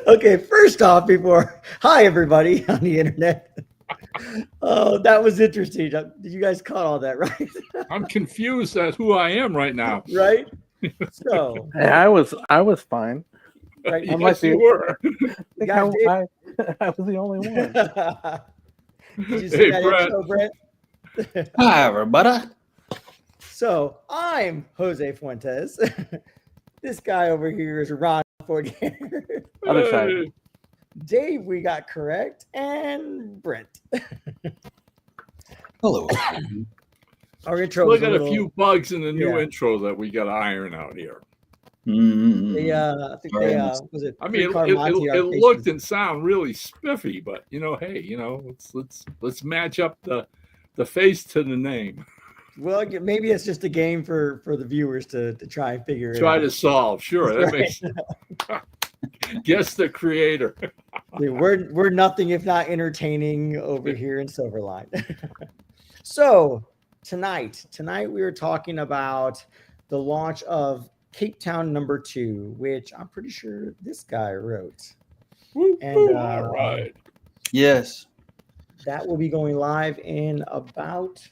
Okay, first off, hi everybody on the internet. Oh, that was interesting. You guys caught all that, right? I'm confused at who I am right now. Right? So, Hey, I was fine. right. I might Yes, be. you were. I think Guys, I was the only one. did you see Hey, that Brett. intro, Brent? Hi, everybody. So, I'm Jose Fuentes. This guy over here is Ron Fortier. Other side. Hey. Dave, we got correct, and Brent. Hello. Our intro Still was got a little, few bugs in the new yeah. intro that we got to iron out here. I think Very they nice. was it I mean, it looked and sound really spiffy, but hey, let's match up the face to the name. well, maybe it's just a game for the viewers to try and figure it Try out. to solve. Sure, that makes. Guess the creator. We're nothing if not entertaining over here in Silverline. So tonight we were talking about the launch of Capetown #2, which I'm pretty sure this guy wrote. And All right. Yes. that will be going live in about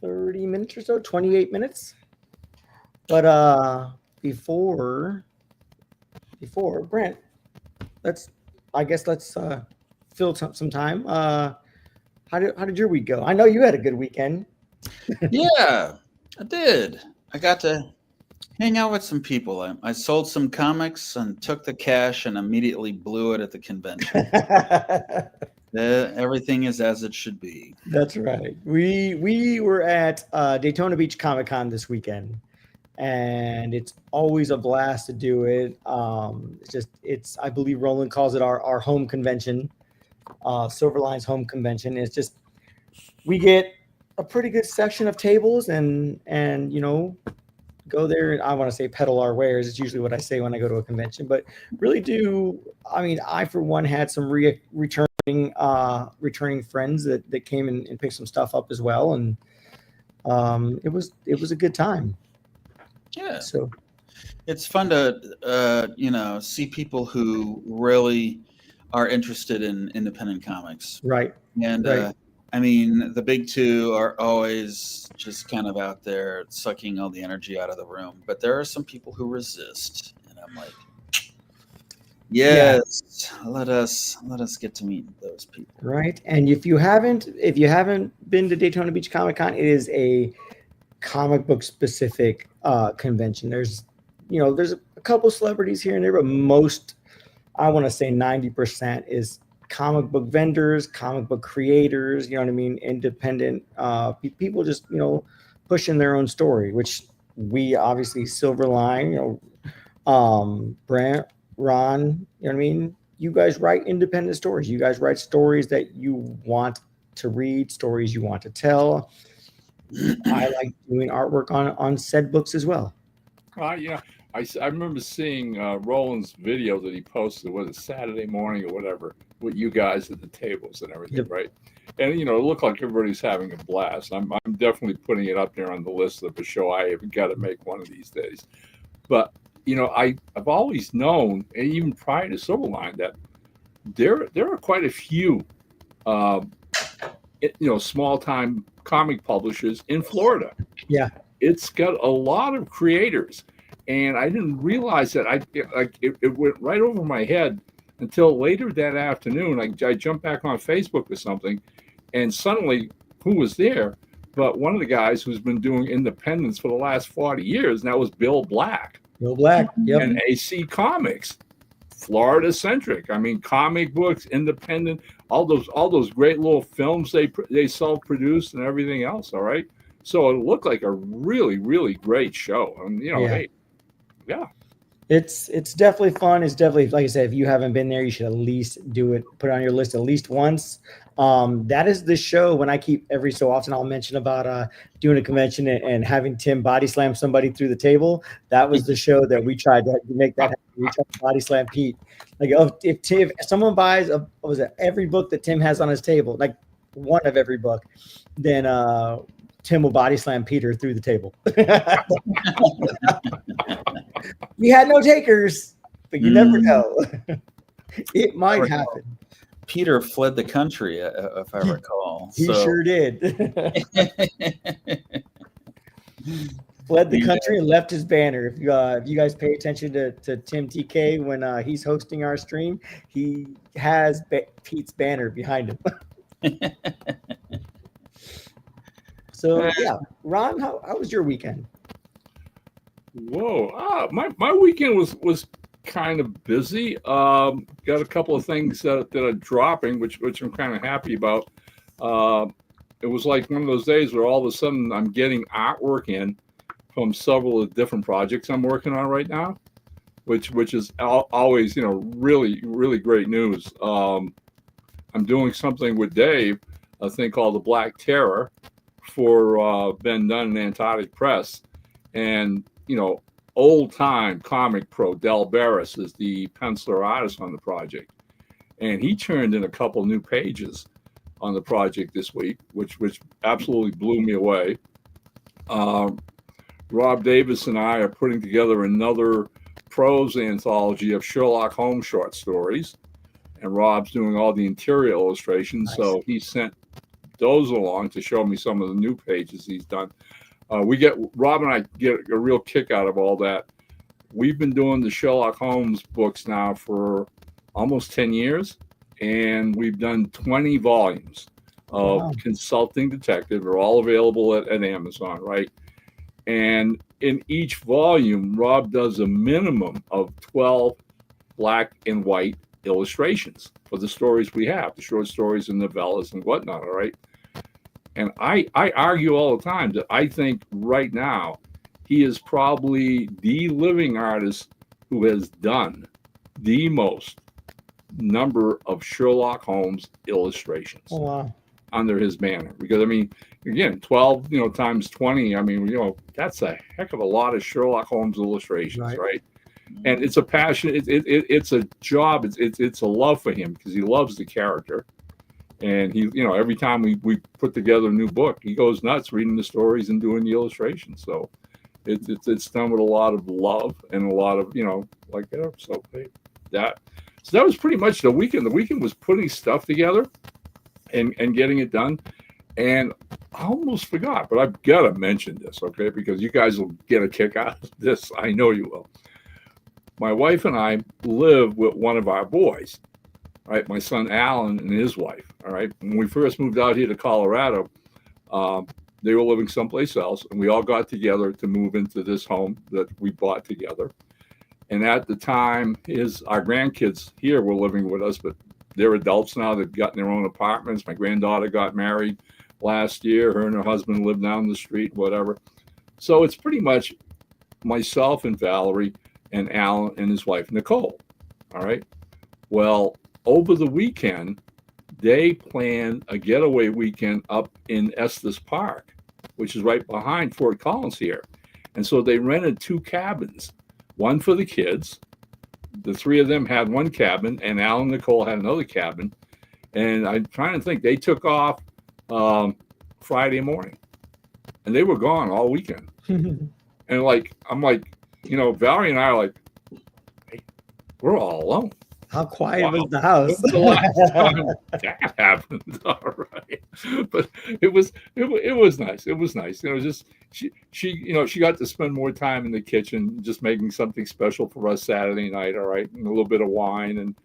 30 minutes or so, 28 minutes. But before Brent, let's fill some time. How did your week go? I know you had a good weekend. Yeah, I did. I got to hang out with some people. I sold some comics and took the cash and immediately blew it at the convention. Everything is as it should be. That's right. We were at Daytona Beach Comic Con this weekend, and it's always a blast to do it. It's I believe Roland calls it our home convention, Silverline's home convention. It's just we get a pretty good section of tables and go there and I want to say peddle our wares. It's usually what I say when I go to a convention, but really do. I mean, I for one had some returning friends that came and picked some stuff up as well, and it was a good time. Yeah. So It's fun to see people who really are interested in independent comics. right. And Right. I mean, the big two are always just kind of out there sucking all the energy out of the room. But there are some people who resist, and I'm like, yes, let us get to meet those people. Right. And if you haven't been to Daytona Beach Comic Con, it is a comic book specific convention. There's a couple celebrities here and there, but most, I want to say 90% is comic book vendors, comic book creators, you know what I mean? Independent people just, pushing their own story, which we obviously Silverline, Brent, Ron, you know what I mean? You guys write independent stories. You guys write stories that you want to read, stories you want to tell. I like doing artwork on said books as well. Yeah. I remember seeing Roland's video that he posted, was it Saturday morning or whatever, with you guys at the tables and everything, Yep. right? And it looked like everybody's having a blast. I'm definitely putting it up there on the list of a show I have got to make one of these days. But I've always known, and even prior to Silverline, that there are quite a few small time comic publishers in Florida. Yeah. It's got a lot of creators. And I didn't realize that. It went right over my head until later that afternoon. I jumped back on Facebook or something, and suddenly, who was there? But one of the guys who's been doing independents for the last 40 years, and that was Bill Black. Bill Black, yep. And AC Comics, Florida centric. I mean, comic books, independent, all those great little films they self-produced and everything else. All right, so it looked like a really, really great show. And hey. Yeah, it's definitely fun. It's definitely, like I said, if you haven't been there, you should at least do it. Put it on your list at least once. That is the show when I keep every so often I'll mention about doing a convention and having Tim body slam somebody through the table. That was the show that we tried to make that happen. We tried to body slam Pete. Like, if someone buys every book that Tim has on his table, like one of every book, then Tim will body slam Peter through the table. We had no takers. but you never Mm. know. It might Never know. happen. Peter fled the country, if I recall. He So sure did. Fled the Yeah. country and left his banner. If you guys pay attention to Tim TK when he's hosting our stream, he has Pete's banner behind him. So yeah, Ron, how was your weekend? Whoa! My weekend was kind of busy. Got a couple of things that are dropping, which I'm kind of happy about. It was like one of those days where all of a sudden I'm getting artwork in from several of the different projects I'm working on right now, which is always really great news. I'm doing something with Dave, a thing called the Black Terror, for Ben Dunn and Antarctic Press, and old time comic pro Del Barris is the penciler artist on the project, and he turned in a couple new pages on the project this week, which absolutely blew me away. Rob Davis and I are putting together another prose anthology of Sherlock Holmes short stories, and Rob's doing all the interior illustrations. Nice. So he sent those along to show me some of the new pages he's done. Rob and I get a real kick out of all that. We've been doing the Sherlock Holmes books now for almost 10 years, and we've done 20 volumes of Consulting Detective. They're all available at Amazon, right? And in each volume, Rob does a minimum of 12 black and white illustrations for the stories we have, the short stories and novellas and whatnot, all right? And I argue all the time that I think right now he is probably the living artist who has done the most number of Sherlock Holmes illustrations under his banner. Because, I mean, again, 12, times 20, I mean, that's a heck of a lot of Sherlock Holmes illustrations, right? And it's a passion. It's a job. It's a love for him because he loves the character. And he, every time we put together a new book, he goes nuts reading the stories and doing the illustrations. So it's done with a lot of love and a lot of, so that was pretty much the weekend. The weekend was putting stuff together and getting it done. And I almost forgot, but I've got to mention this, okay? Because you guys will get a kick out of this. I know you will. My wife and I live with one of our boys. Right, my son Alan and his wife. All right, when we first moved out here to Colorado, they were living someplace else, and we all got together to move into this home that we bought together. And at the time, our grandkids here were living with us, but they're adults now. They've gotten their own apartments. My granddaughter got married last year. Her and her husband live down the street, whatever. So it's pretty much myself and Valerie and Alan and his wife Nicole. All right. Well, over the weekend, they planned a getaway weekend up in Estes Park, which is right behind Fort Collins here. And so they rented 2 cabins, one for the kids. The 3 of them had one cabin, and Al and Nicole had another cabin. And I'm trying to think, they took off Friday morning, and they were gone all weekend. And I'm like, Valerie and I are like, hey, we're all alone. How quiet was the house? The last time that happened, all right. But it was nice. It was nice. Just she got to spend more time in the kitchen, just making something special for us Saturday night, all right, and a little bit of wine, and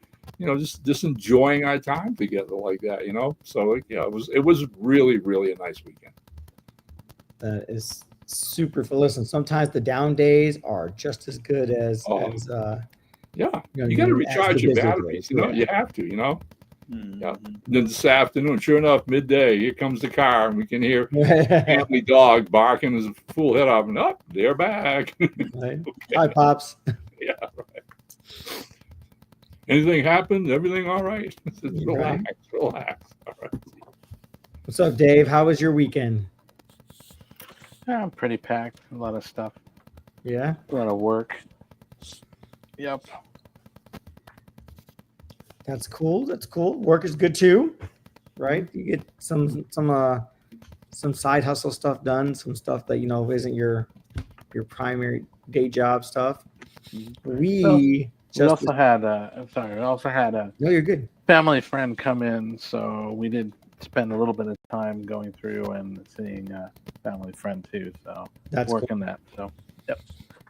just enjoying our time together like that, So it was really a nice weekend. That is super full. Listen, sometimes the down days are just as good as yeah, you got to recharge your batteries. You have to. Mm-hmm. Yeah. Then this afternoon, sure enough, midday, here comes the car, and we can hear family dog barking his full head off, and they're back. Right. Okay. Hi, Pops. Yeah, right. Anything happened? Everything all right? Relax. All right. What's up, Dave? How was your weekend? I'm pretty packed. A lot of stuff. Yeah. A lot of work. Yep. That's cool. Work is good too, right? You get some side hustle stuff done, some stuff that isn't your primary day job stuff. We We also had a No, you're good. family friend come in, so we did spend a little bit of time going through and seeing a family friend too. So That's cool. working that. So yep.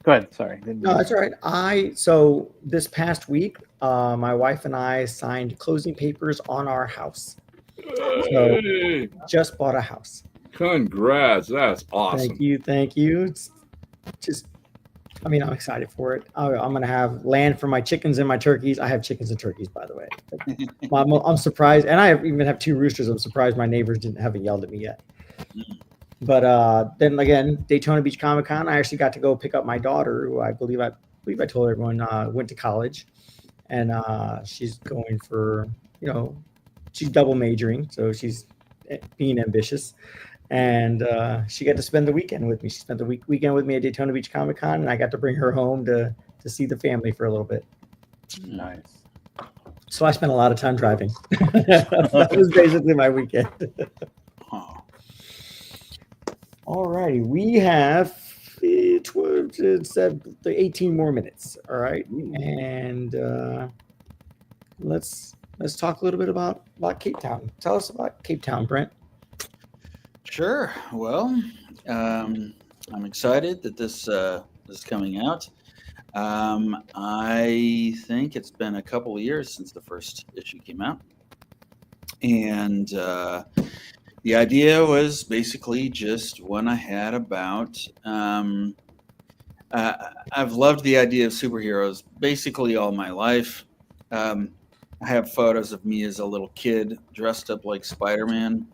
Go ahead. Sorry. No, that's all right. So this past week, my wife and I signed closing papers on our house. So Hey, just bought a house. congrats. That's awesome. Thank you. It's just, I mean, I'm excited for it. I'm gonna have land for my chickens and my turkeys. I have chickens and turkeys, by the way. I'm surprised, and I even have 2 roosters. I'm surprised my neighbors haven't yelled at me yet. But then again, Daytona Beach Comic Con, I actually got to go pick up my daughter, who I believe I told everyone went to college, and she's going for, she's double majoring, so she's being ambitious, and she got to spend the weekend with me. She spent the weekend with me at Daytona Beach Comic Con, and I got to bring her home to see the family for a little bit. Nice. So I spent a lot of time driving. That was basically my weekend. All righty, we have 18 more minutes. All right, and let's talk a little bit about Capetown. Tell us about Capetown, Brent. Sure. Well, I'm excited that this is coming out. I think it's been a couple of years since the first issue came out, and the idea was basically just one I had about. I've loved the idea of superheroes basically all my life. I have photos of me as a little kid dressed up like Spider-Man,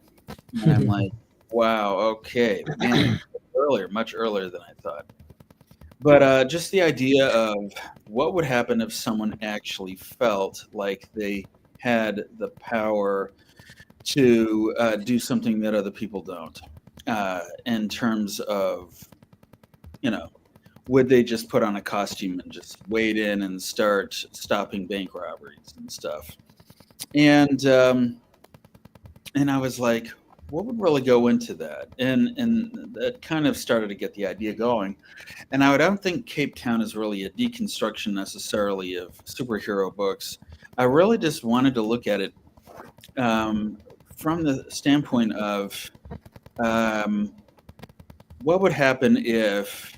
and I'm like, wow, okay, man, much earlier than I thought. But just the idea of what would happen if someone actually felt like they had the power to do something that other people don't, in terms of, would they just put on a costume and just wade in and start stopping bank robberies and stuff? And I was like, what would really go into that? And that kind of started to get the idea going. And I don't think Capetown is really a deconstruction necessarily of superhero books. I really just wanted to look at it from the standpoint of what would happen if,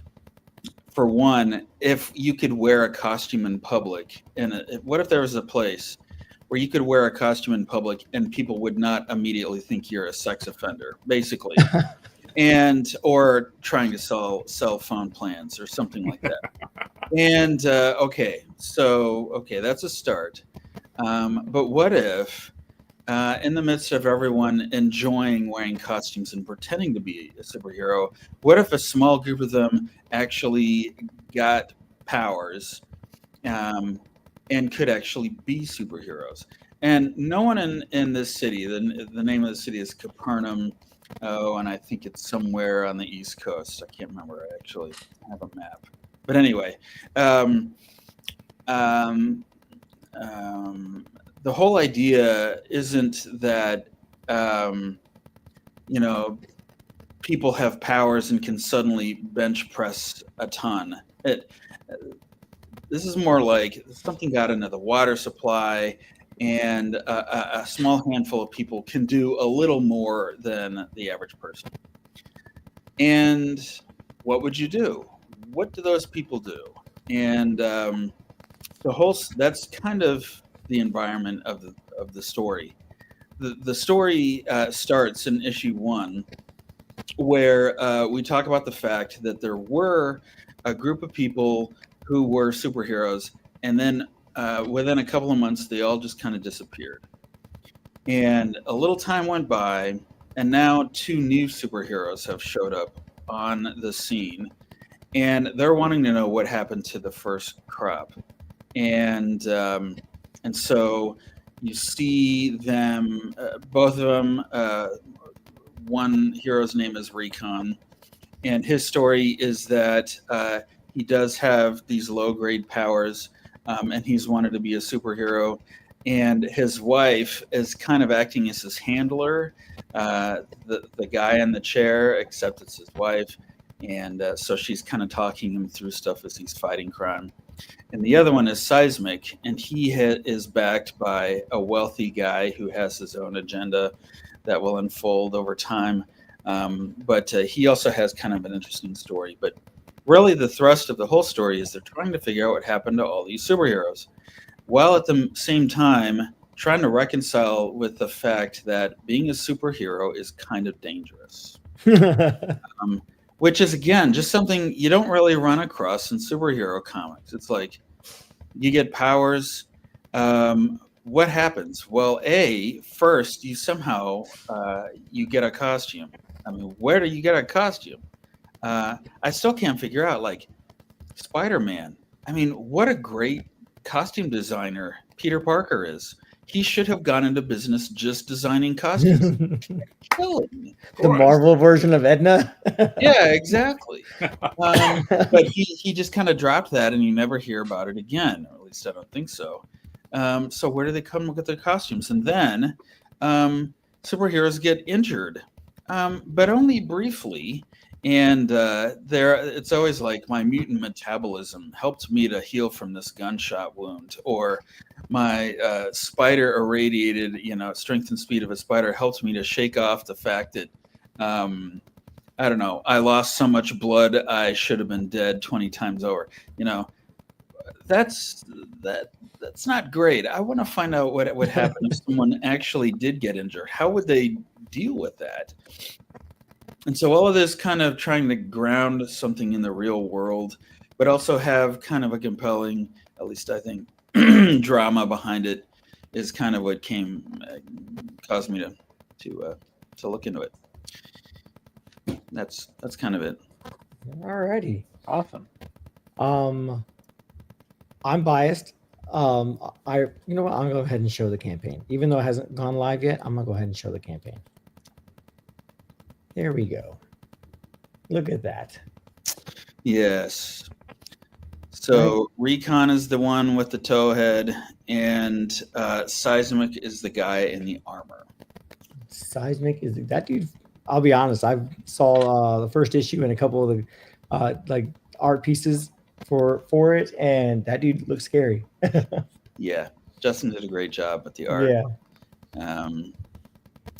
for one, if you could wear a costume in public, and what if there was a place where you could wear a costume in public and people would not immediately think you're a sex offender, basically, or trying to sell cell phone plans or something like that. And that's a start. But what if, in the midst of everyone enjoying wearing costumes and pretending to be a superhero, what if a small group of them actually got powers and could actually be superheroes? And no one in this city, the name of the city is Capernaum, and I think it's somewhere on the East Coast. I can't remember. I actually have a map. But anyway, the whole idea isn't that people have powers and can suddenly bench press a ton. This is more like something got into the water supply, and a small handful of people can do a little more than the average person. And what would you do? What do those people do? And that's kind of the environment of the story. The story starts in issue 1, where we talk about the fact that there were a group of people who were superheroes, and then within a couple of months, they all just kind of disappeared. And a little time went by, and now 2 new superheroes have showed up on the scene, and they're wanting to know what happened to the first crop. And so you see them, both of them. One hero's name is Recon, and his story is that he does have these low-grade powers, and he's wanted to be a superhero. And his wife is kind of acting as his handler, the guy in the chair, except it's his wife. And so she's kind of talking him through stuff as he's fighting crime. and the other one is Seismic, and he is backed by a wealthy guy who has his own agenda that will unfold over time. But he also has kind of an interesting story. But really, the thrust of the whole story is they're trying to figure out what happened to all these superheroes, while at the same time trying to reconcile with the fact that being a superhero is kind of dangerous. Which is, again, just something you don't really run across in superhero comics. It's like you get powers. What happens? Well, first you somehow you get a costume. I mean, where do you get a costume? I still can't figure out, like, Spider-Man. I mean, what a great costume designer Peter Parker is. He should have gone into business just designing costumes. Killing me. The Marvel version of Edna. Yeah, exactly. But he just kind of dropped that, and you never hear about it again. Or at least I don't think so. So where do they come with their costumes? And then superheroes get injured, but only briefly. And it's always like, my mutant metabolism helped me to heal from this gunshot wound, or my spider irradiated, strength and speed of a spider helped me to shake off the fact that I don't know, I lost so much blood I should have been dead 20 times over. That's not great. I want to find out what would happen if someone actually did get injured. How would they deal with that? And so all of this kind of trying to ground something in the real world, but also have kind of a compelling, at least I think, drama behind it, is kind of what caused me to look into it. That's kind of it. Alrighty. Awesome. I'm biased. You know what? I'm gonna go ahead and show the campaign, even though it hasn't gone live yet. I'm gonna go ahead and show the campaign. There we go. Look at that. Yes. So Recon is the one with the towhead, and Seismic is the guy in the armor. Seismic is that dude. I'll be honest. I saw the first issue and a couple of the art pieces for it, and that dude looks scary. Yeah, Justin did a great job with the art.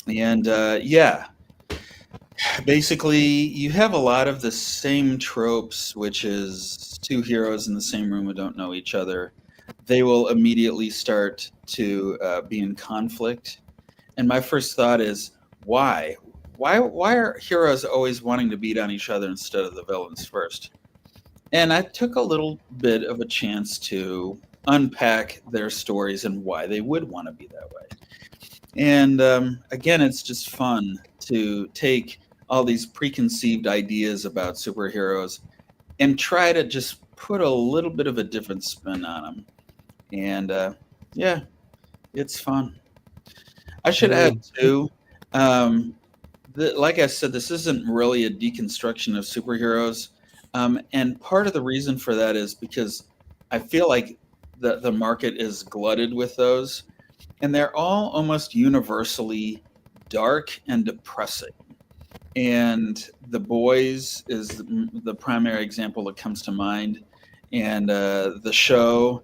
Yeah. Basically, you have a lot of the same tropes, which is two heroes in the same room who don't know each other. They will immediately start to be in conflict. And my first thought is, why? Why are heroes always wanting to beat on each other instead of the villains first? And I took a little bit of a chance to unpack their stories and why they would want to be that way. And again, it's just fun to take all these preconceived ideas about superheroes and try to just put a little bit of a different spin on them. And it's fun. I should add too, like I said, this isn't really a deconstruction of superheroes. And part of the reason for that is because I feel like the market is glutted with those, and they're all almost universally dark and depressing. And The Boys is the primary example that comes to mind, and the show,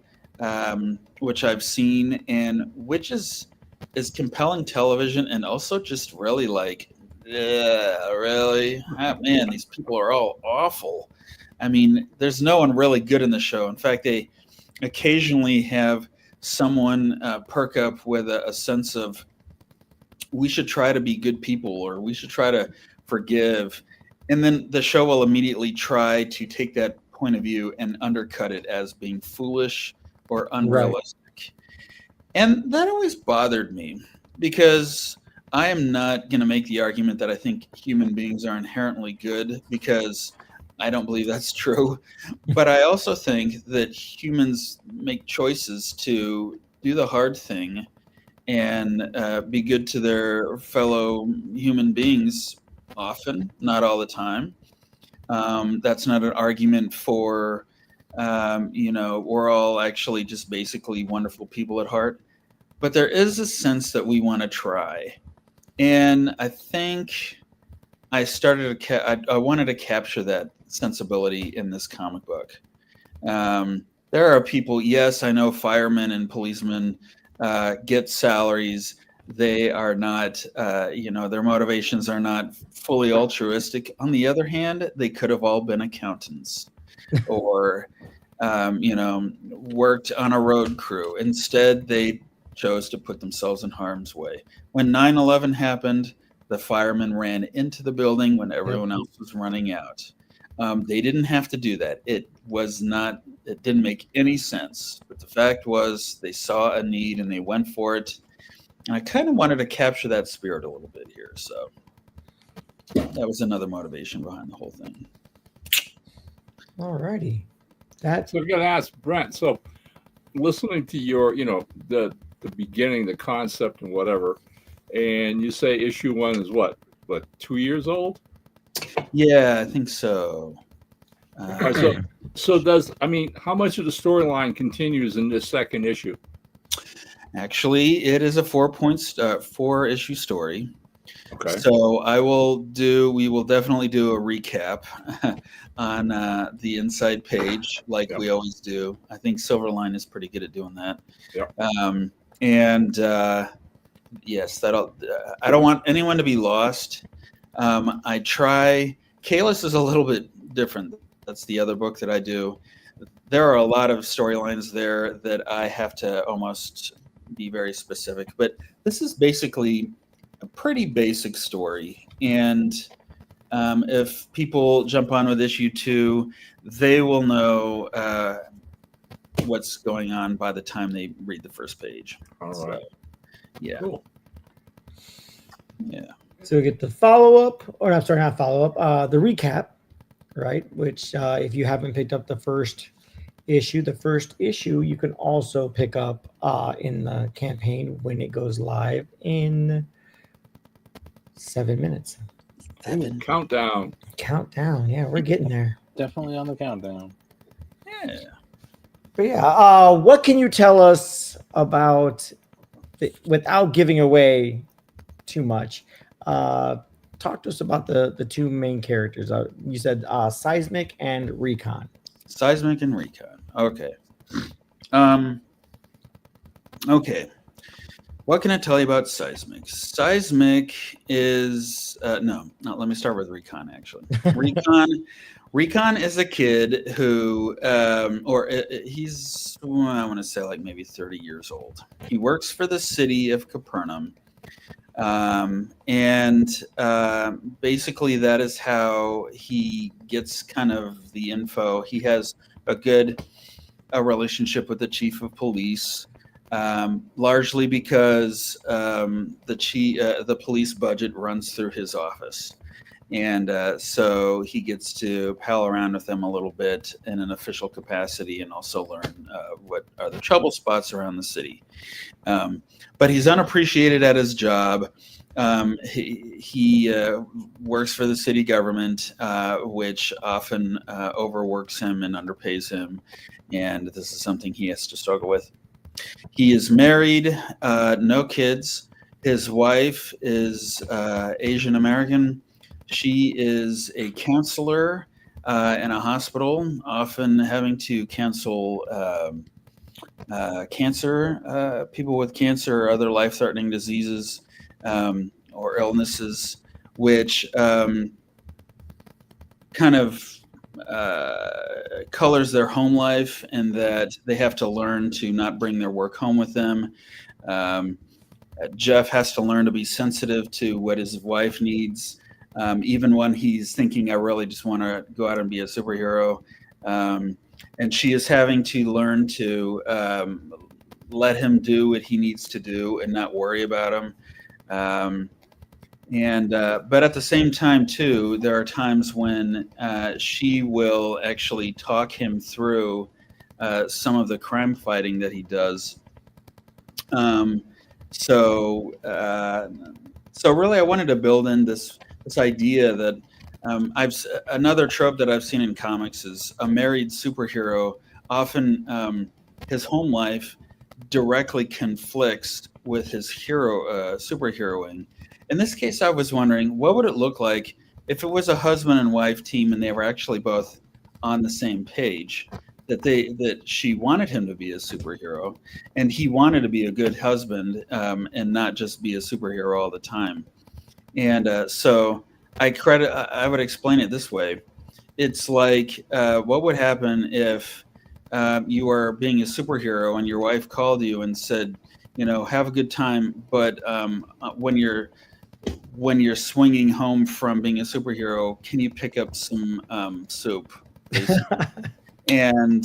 which I've seen, and which is compelling television, and also just really like, really? Man, these people are all awful. I mean, there's no one really good in the show. In fact, they occasionally have someone perk up with a sense of, we should try to be good people, or we should try to forgive. And then the show will immediately try to take that point of view and undercut it as being foolish or unrealistic. Right. And that always bothered me, because I am not going to make the argument that I think human beings are inherently good, because I don't believe that's true. But I also think that humans make choices to do the hard thing and be good to their fellow human beings often, not all the time. That's not an argument for, we're all actually just basically wonderful people at heart. But there is a sense that we want to try. And I think I I wanted to capture that sensibility in this comic book. there are people. Yes, I know firemen and policemen get salaries. They are not, their motivations are not fully altruistic. On the other hand, they could have all been accountants or, worked on a road crew. Instead, they chose to put themselves in harm's way. When 9/11 happened, the firemen ran into the building when everyone else was running out. They didn't have to do that. It didn't make any sense. But the fact was they saw a need and they went for it. And I kind of wanted to capture that spirit a little bit here. So that was another motivation behind the whole thing. Alrighty. So I've got to ask Brent. So listening to your, the beginning, the concept and whatever, and you say issue 1 is what 2 years old? Yeah, I think so. So how much of the storyline continues in this second issue? Actually, it is a 4-issue story. Okay. So we will definitely do a recap on the inside page like we always do. I think Silverline is pretty good at doing that. Yeah. Yes, I don't want anyone to be lost. Kalis is a little bit different. That's the other book that I do. There are a lot of storylines there that I have to almost be very specific, but this is basically a pretty basic story. And if people jump on with issue 2, they will know what's going on by the time they read the first page. All right. Yeah. Cool. Yeah. So we get the follow-up, or I'm sorry, not follow-up, the recap, right? Which if you haven't picked up the first issue you can also pick up in the campaign when it goes live in 7 minutes. Countdown. Yeah, we're getting there. Definitely on the countdown. Yeah. But yeah, what can you tell us about, without giving away too much, talk to us about the two main characters. You said Seismic and Recon. Seismic and Recon. Okay. Okay. What can I tell you about Seismic? Seismic is let me start with Recon actually. Recon is a kid who he's I want to say like maybe 30 years old. He works for the city of Capernaum. Basically that is how he gets kind of the info. He has a relationship with the chief of police, largely because the police budget runs through his office. And so he gets to pal around with them a little bit in an official capacity and also learn what are the trouble spots around the city. But he's unappreciated at his job. He works for the city government, which often overworks him and underpays him. And this is something he has to struggle with. He is married, no kids. His wife is Asian American. She is a counselor in a hospital, often having to counsel people with cancer or other life-threatening diseases or illnesses, which kind of colors their home life, and that they have to learn to not bring their work home with them. Jeff has to learn to be sensitive to what his wife needs, even when he's thinking, I really just want to go out and be a superhero. And she is having to learn to let him do what he needs to do and not worry about him. But at the same time, too, there are times when she will actually talk him through some of the crime fighting that he does. So really, I wanted to build in this idea that another trope that I've seen in comics is a married superhero. Often, his home life directly conflicts with his superheroing. In this case, I was wondering, what would it look like if it was a husband and wife team and they were actually both on the same page? that she wanted him to be a superhero, and he wanted to be a good husband, and not just be a superhero all the time. And so I would explain it this way. It's like, what would happen if you are being a superhero and your wife called you and said, have a good time, but when you're swinging home from being a superhero, can you pick up some soup? And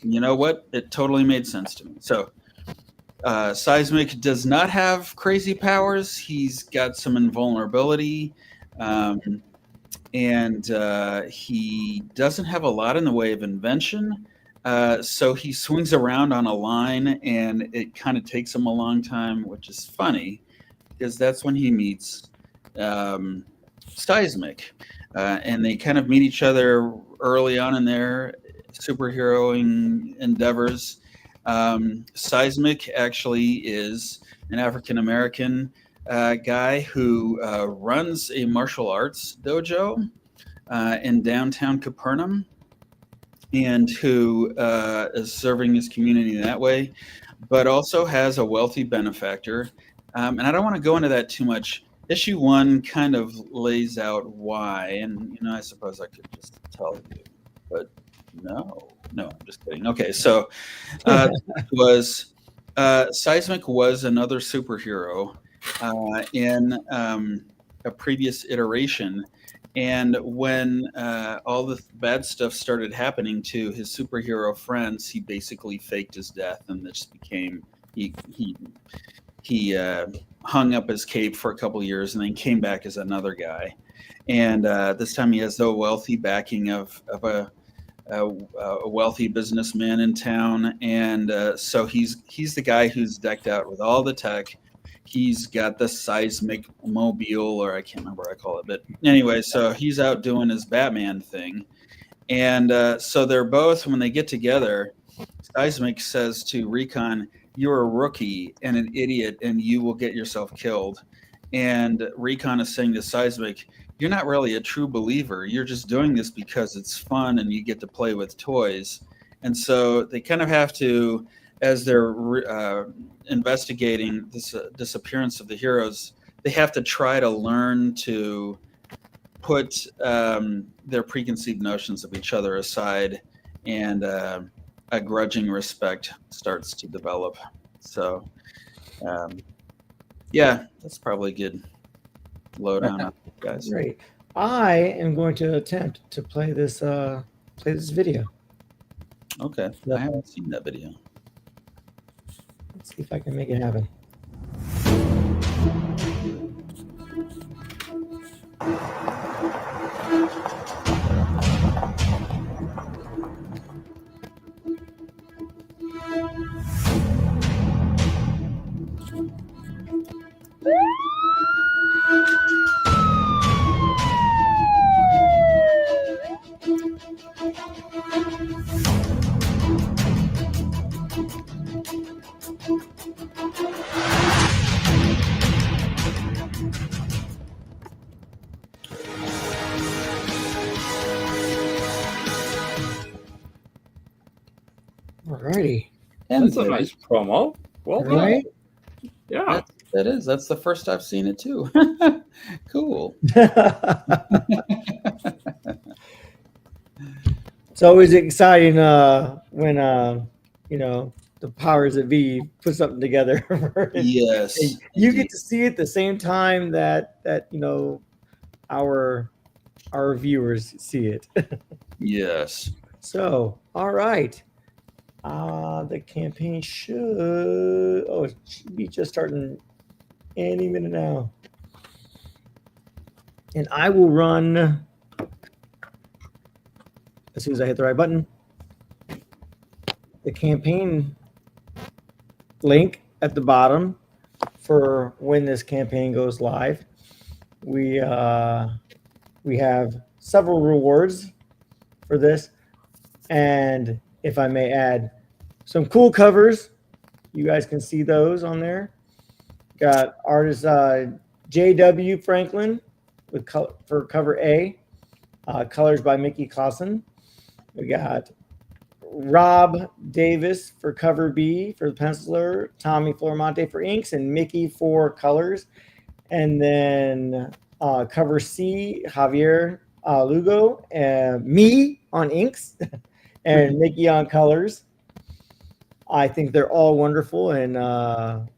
you know what? It totally made sense to me. So Seismic does not have crazy powers. He's got some invulnerability. And he doesn't have a lot in the way of invention. So he swings around on a line, and it kind of takes him a long time, which is funny because that's when he meets Seismic. And they kind of meet each other early on in their superheroing endeavors. Seismic actually is an African-American guy who runs a martial arts dojo in downtown Capernaum, and who is serving his community in that way, but also has a wealthy benefactor. And I don't want to go into that too much. Issue 1 kind of lays out why, and I suppose I could just tell you, but no, I'm just kidding. Okay, so Seismic was another superhero in a previous iteration, and when all the bad stuff started happening to his superhero friends, he basically faked his death, and this became he hung up his cape for a couple of years and then came back as another guy. And this time he has the wealthy backing of a wealthy businessman in town, and so he's the guy who's decked out with all the tech. He's got the Seismic mobile, or I can't remember what I call it, but anyway, so he's out doing his Batman thing. And so they're both, when they get together, Seismic says to Recon, "You're a rookie and an idiot, and you will get yourself killed." And Recon is saying to Seismic, "You're not really a true believer. You're just doing this because it's fun and you get to play with toys." And so they kind of have to, as they're investigating this disappearance of the heroes, they have to try to learn to put their preconceived notions of each other aside, and a grudging respect starts to develop. So, yeah, that's probably a good lowdown on it, guys. Great. I am going to attempt to play this video. Okay, I haven't seen that video. Let's see if I can make it happen. Alrighty. That's a nice promo. Well done. Right? Yeah. That is. That's the first I've seen it too. Cool. It's always exciting when the powers that be put something together. Yes. You get to see it at the same time that our viewers see it. Yes. So, all right. The campaign should be just starting any minute now. And I will run as soon as I hit the right button. The campaign link at the bottom for when this campaign goes live. We have several rewards for this, and if I may add, some cool covers. You guys can see those on there. Got artist J.W. Franklin for cover A, colors by Mickey Clausen. We got Rob Davis for cover B for the penciler, Tommy Flormonte for inks, and Mickey for colors. And then cover C, Javier Lugo, and me on inks, and Mickey on colors. I think they're all wonderful. And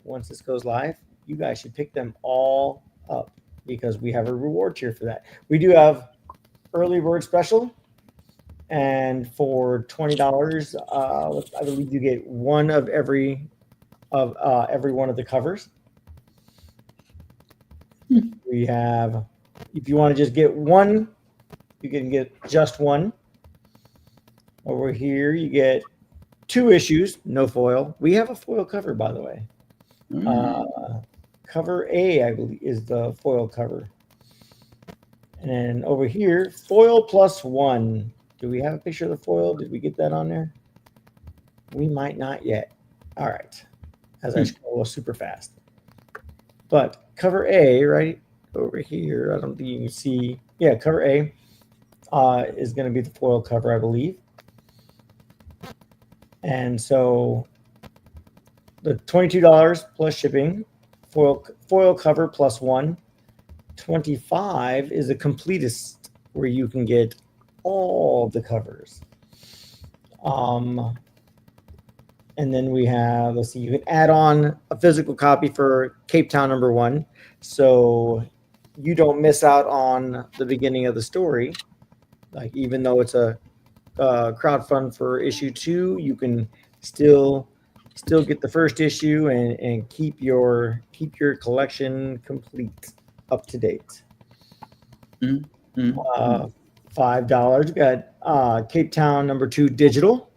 once this goes live, you guys should pick them all up because we have a reward tier for that. We do have early bird special. And for $20, I believe you get one of every one of the covers. We have, if you want to just get one, you can get just one. Over here, you get 2 issues, no foil. We have a foil cover, by the way. Cover A, I believe, is the foil cover. And over here, foil +1. Do we have a picture of the foil? Did we get that on there? We might not yet. All right. As I scroll super fast. But cover A, right over here, I don't think you can see. Yeah, cover A is going to be the foil cover, I believe. And so the $22 plus shipping, foil cover +1. $25 is a completist where you can get all the covers. And then we have, let's see, you can add on a physical copy for Capetown #1. So you don't miss out on the beginning of the story. Like, even though it's a crowdfund for issue 2, you can still get the first issue and keep your collection complete, up to date. $5, you got Capetown #2 digital.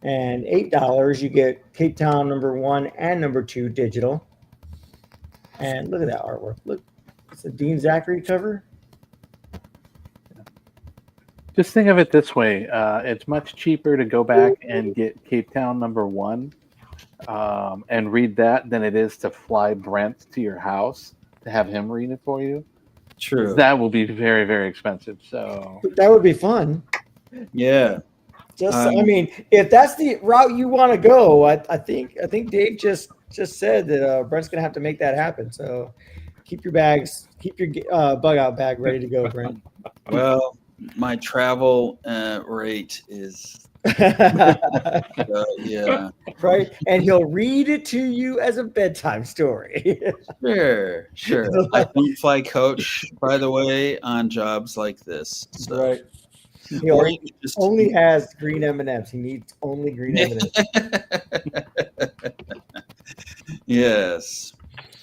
And $8, you get Capetown #1 and #2 digital. And look at that artwork. Look, it's a Dean Zachary cover. Just think of it this way. It's much cheaper to go back and get Capetown #1 and read that than it is to fly Brent to your house to have him read it for you. True. That will be very, very expensive. So that would be fun. Yeah. Just, I mean, if that's the route you want to go, I think Dave just said that Brent's gonna have to make that happen. So keep your bug out bag ready to go, Brent. Well, my travel rate is yeah. Right, and he'll read it to you as a bedtime story. Sure. I don't fly coach, by the way, on jobs like this. So. Right. He only has green M&Ms. He needs only green M&Ms. Yes.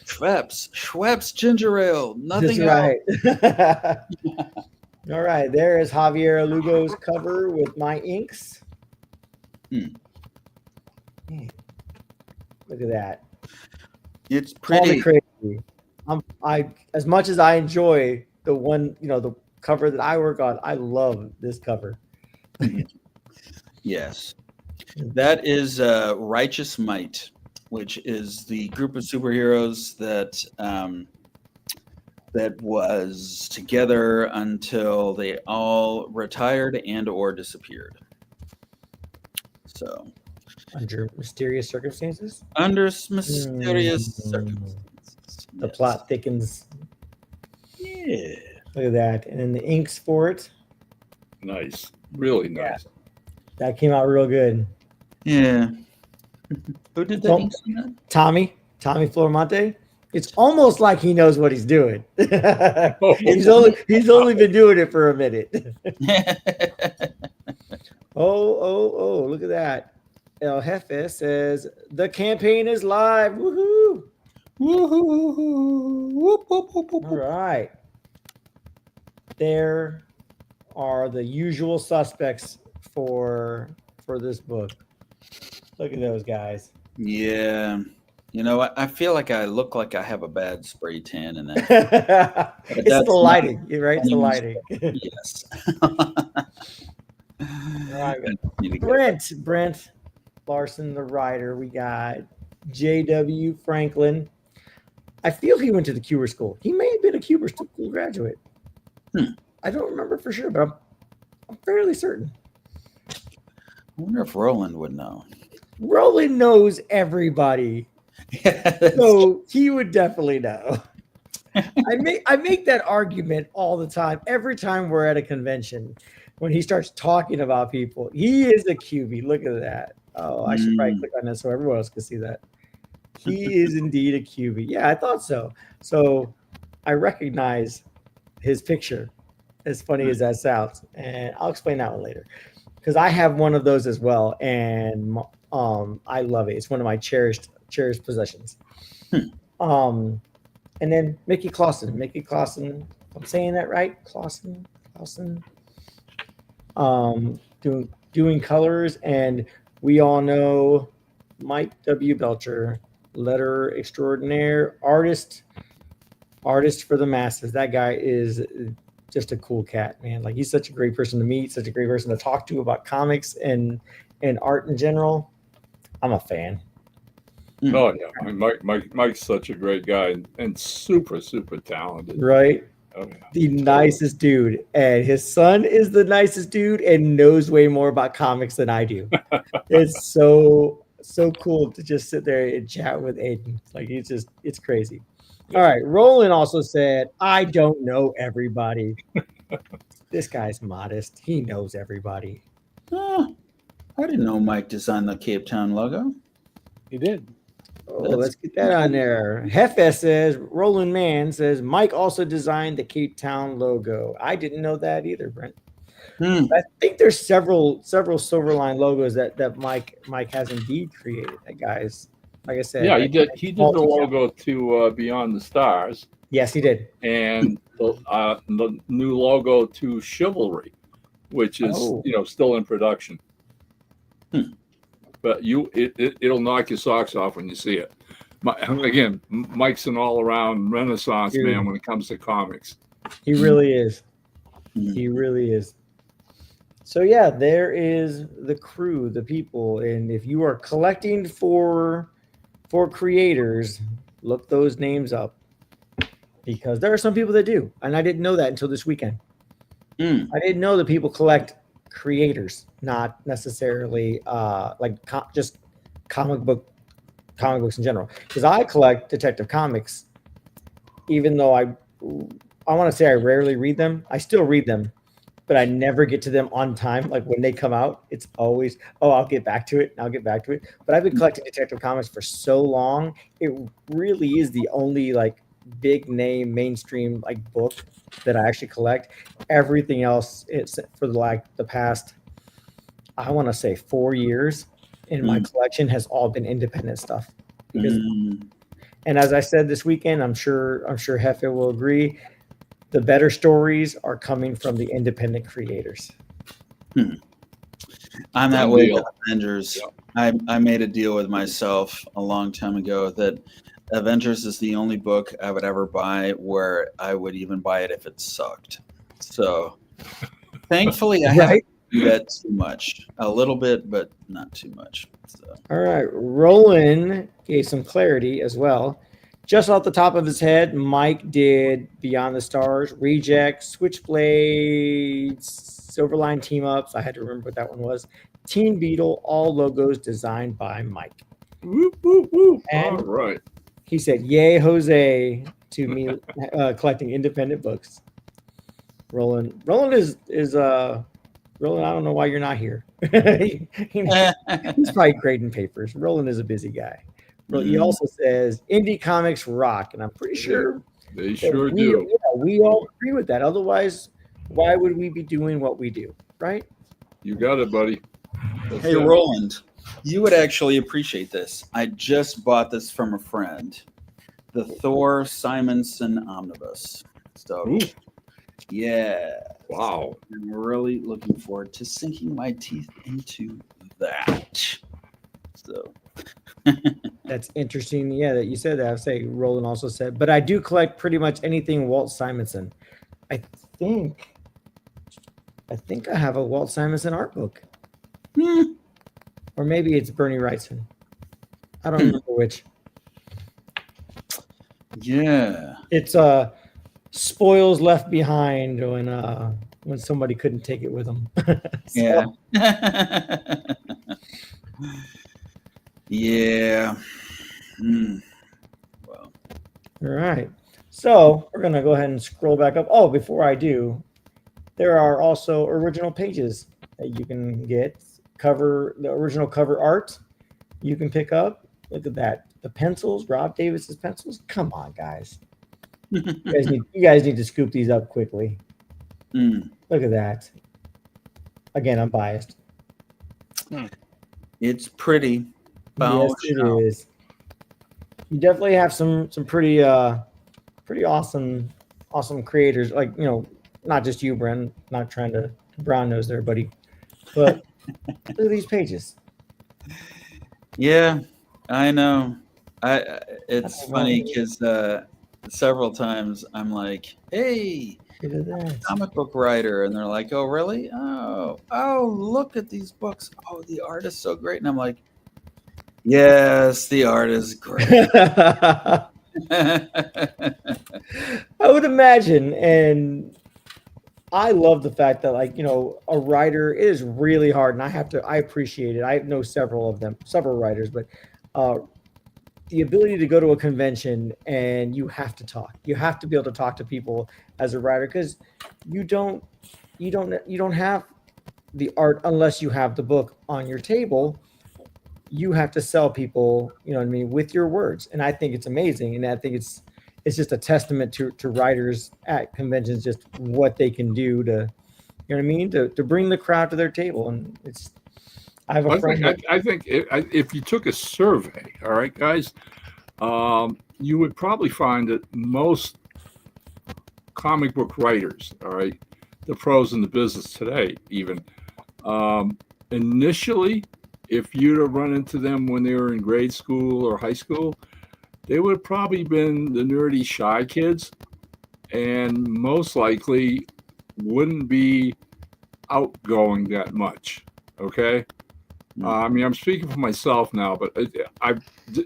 Schweppes ginger ale. Nothing else. Right. All right. There is Javier Lugo's cover with my inks. Look at that. It's pretty. Crazy. As much as I enjoy the one, the cover that I work on, I love this cover. Yes. That is Righteous Might, which is the group of superheroes that was together until they all retired and or disappeared. So under mysterious circumstances? Under mysterious circumstances. The plot thickens. Yeah. Look at that. And then the inks for it. Nice. Really nice. Yeah. That came out real good. Yeah. Who did that? Tommy Flormonte. It's almost like he knows what he's doing. He's only been doing it for a minute. Oh, look at that. El Jefe says the campaign is live. Woohoo! Woohoo! Whoop, whoop, whoop, whoop. All right. There are the usual suspects for this book. Look at those guys. Yeah. I feel like I look like I have a bad spray tan in that. It's the lighting, right? It's the lighting. Yes. All right. Brent Larson, the writer. We got J.W. Franklin. I feel he went to the Cuber School. He may have been a Cuber School graduate. I don't remember for sure, but I'm fairly certain. wonder if Roland would know. Roland knows everybody, so he would definitely know. I make that argument all the time. Every time we're at a convention, when he starts talking about people, he is a QB. Look at that. Oh, I should probably click on this so everyone else can see that. He is indeed a QB. Yeah, I thought so. So I recognize his picture, as funny as that sounds. And I'll explain that one later. Because I have one of those as well. And I love it. It's one of my cherished possessions. And then Mickey Clausen. Mickey Clausen. I'm saying that right? Clausen. Doing colors. And we all know Mike W. Belcher, letterer extraordinaire, artist for the masses. That guy is just a cool cat, man. Like, he's such a great person to meet, such a great person to talk to about comics and art in general. I'm a fan. Oh yeah, I mean, Mike's such a great guy and super talented. Right? Oh, yeah. The nicest dude, and his son is the nicest dude and knows way more about comics than I do. It's so cool to just sit there and chat with Aiden. Like, it's crazy. All right, Roland also said, I don't know everybody. This guy's modest. He knows everybody. I didn't know Mike designed the Capetown logo. He did. Oh, let's get that on there. Hefe says, Roland Mann says, Mike also designed the Capetown logo. I didn't know that either, Brent. I think there's several Silverline logos that Mike has indeed created. That guy's, like I said. Yeah, he did the logo to Beyond the Stars. Yes, he did. And the new logo to Chivalry, which is still in production. But it'll knock your socks off when you see it. Again, Mike's an all-around Renaissance man when it comes to comics. He really is. He really is. So yeah, there is the crew, the people, and if you are collecting for creators, look those names up, because there are some people that do, and I didn't know that until this weekend. I didn't know that people collect creators, not necessarily just comic books in general. Because I collect Detective Comics, even though I want to say I rarely read them. I still read them, but I never get to them on time. Like, when they come out, it's always, I'll get back to it. But I've been collecting Detective Comics for so long. It really is the only big name mainstream book that I actually collect. Everything else, it's for the past, I want to say 4 years in my collection has all been independent stuff. And as I said this weekend, I'm sure Hefe will agree, the better stories are coming from the independent creators. I'm that way with Avengers. I made a deal with myself a long time ago that Avengers is the only book I would ever buy where I would even buy it if it sucked. So thankfully I haven't do that too much. A little bit, but not too much. So. All right. Roland gave some clarity as well. Just off the top of his head, Mike did Beyond the Stars, Reject, Switchblade, Silverline Team Ups. I had to remember what that one was. Teen Beetle, all logos designed by Mike. Whoop, whoop, whoop. And all right. He said, yay, Jose, to me collecting independent books. Roland is Roland, I don't know why you're not here. He's probably grading papers. Roland is a busy guy. He also says, indie comics rock, and I'm pretty sure they sure do. Yeah, we all agree with that. Otherwise, why would we be doing what we do, right? You got it, buddy. Hey, Roland, you would actually appreciate this. I just bought this from a friend, the Thor Simonson Omnibus. So, yeah. Wow. I'm really looking forward to sinking my teeth into that. So. That's interesting. Yeah, that you said that. I would say Roland also said, but I do collect pretty much anything Walt Simonson. I think I have a Walt Simonson art book. Or maybe it's Bernie Wrightson. I don't remember which. Yeah. It's Spoils Left Behind when somebody couldn't take it with them. Yeah. Yeah. Well, All right. So we're gonna go ahead and scroll back up. Oh, before I do, there are also original pages that you can get. The original cover art you can pick up. Look at that. The pencils, Rob Davis's pencils. Come on, guys. You guys need to scoop these up quickly. Look at that. Again, I'm biased. It's pretty. Yes, it is. You definitely have some pretty awesome creators. Like, not just you, Brent. Not trying to brown nose there, buddy. But look at these pages. Yeah, I know. It's funny because several times I'm like, "Hey, comic book writer," and they're like, "Oh, really? Oh, look at these books. Oh, the art is so great." And I'm like, "Yes, the art is great." I would imagine, and I love the fact that, like, a writer is really hard, and I appreciate it. I know several writers, but the ability to go to a convention and you have to talk. You have to be able to talk to people as a writer, because you don't have the art unless you have the book on your table. You have to sell people, with your words. And I think it's amazing. And I think it's just a testament to writers at conventions, just what they can do to, to bring the crowd to their table. And I have a friend. I think if you took a survey, all right, guys, you would probably find that most comic book writers, all right, the pros in the business today, even initially, if you'd have run into them when they were in grade school or high school, they would have probably been the nerdy, shy kids, and most likely wouldn't be outgoing that much. Okay. I'm speaking for myself now, but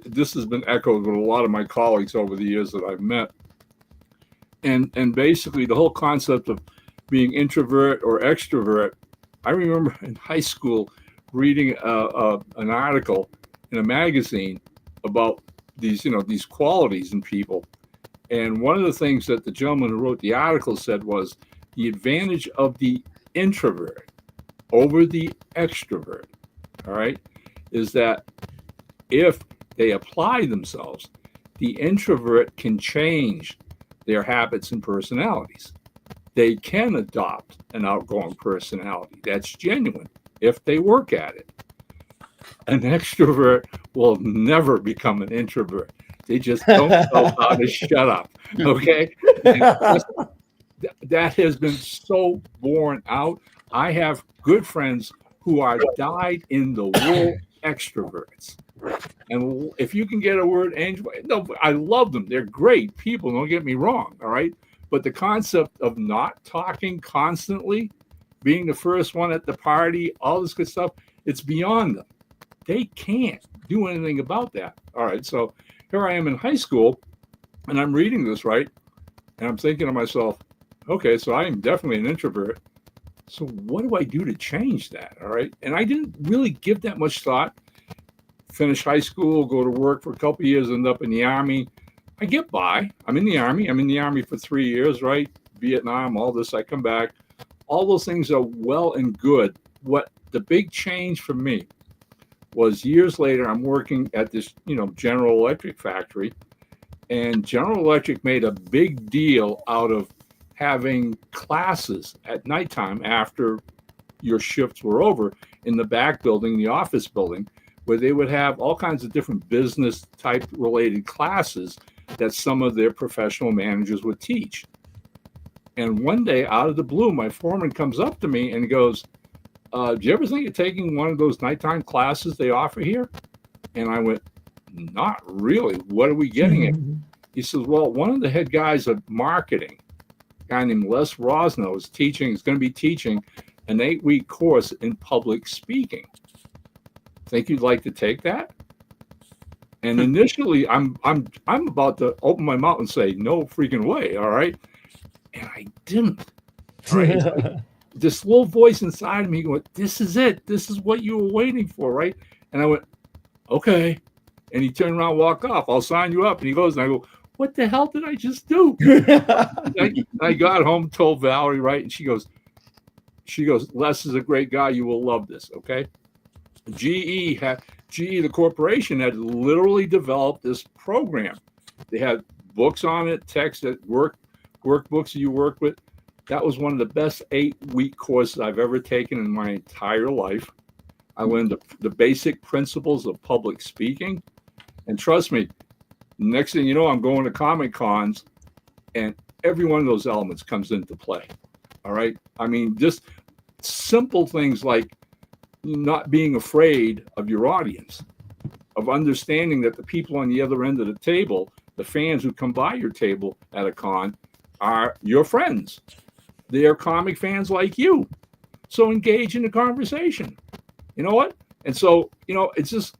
this has been echoed with a lot of my colleagues over the years that I've met. And basically the whole concept of being introvert or extrovert, I remember in high school reading an article in a magazine about these qualities in people. And one of the things that the gentleman who wrote the article said was the advantage of the introvert over the extrovert, all right, is that if they apply themselves, the introvert can change their habits and personalities. They can adopt an outgoing personality that's genuine if they work at it. An extrovert will never become an introvert. They just don't know how to shut up. Okay? That has been so borne out. I have good friends who are dyed in the wool extroverts. And if you can get a word, Angel, no, I love them. They're great people. Don't get me wrong. All right. But the concept of not talking constantly, being the first one at the party, all this good stuff, it's beyond them. They can't do anything about that. All right. So here I am in high school and I'm reading this, right? And I'm thinking to myself, okay, so I am definitely an introvert. So what do I do to change that? All right. And I didn't really give that much thought. Finish high school, go to work for a couple of years, end up in the Army. I get by. I'm in the Army. I'm in the Army for 3 years, right? Vietnam, all this. I come back. All those things are well and good. What the big change for me was years later, I'm working at this, General Electric factory. And General Electric made a big deal out of having classes at nighttime after your shifts were over in the back building, the office building, where they would have all kinds of different business type related classes that some of their professional managers would teach. And one day out of the blue, my foreman comes up to me and goes, do you ever think of taking one of those nighttime classes they offer here? And I went, not really. What are we getting at? He says, well, one of the head guys of marketing, a guy named Les Rosno, is going to be teaching an 8-week course in public speaking. Think you'd like to take that? And initially, I'm about to open my mouth and say, no freaking way, all right? And I didn't. All right? Like this little voice inside of me going, this is it. This is what you were waiting for, right? And I went, okay. And he turned around, walked off. I'll sign you up. And he goes, and I go, what the hell did I just do? I got home, told Valerie, right? And she goes, Les is a great guy. You will love this. Okay. GE, the corporation, had literally developed this program. They had books on it, text at workbooks you work with. That was one of the best 8-week courses I've ever taken in my entire life. I learned the basic principles of public speaking. And trust me, next thing you know, I'm going to Comic Cons, and every one of those elements comes into play. All right. I mean, just simple things like not being afraid of your audience, of understanding that the people on the other end of the table, the fans who come by your table at a con, are your friends. They are comic fans like you. So engage in the conversation. You know what? And so, it's just,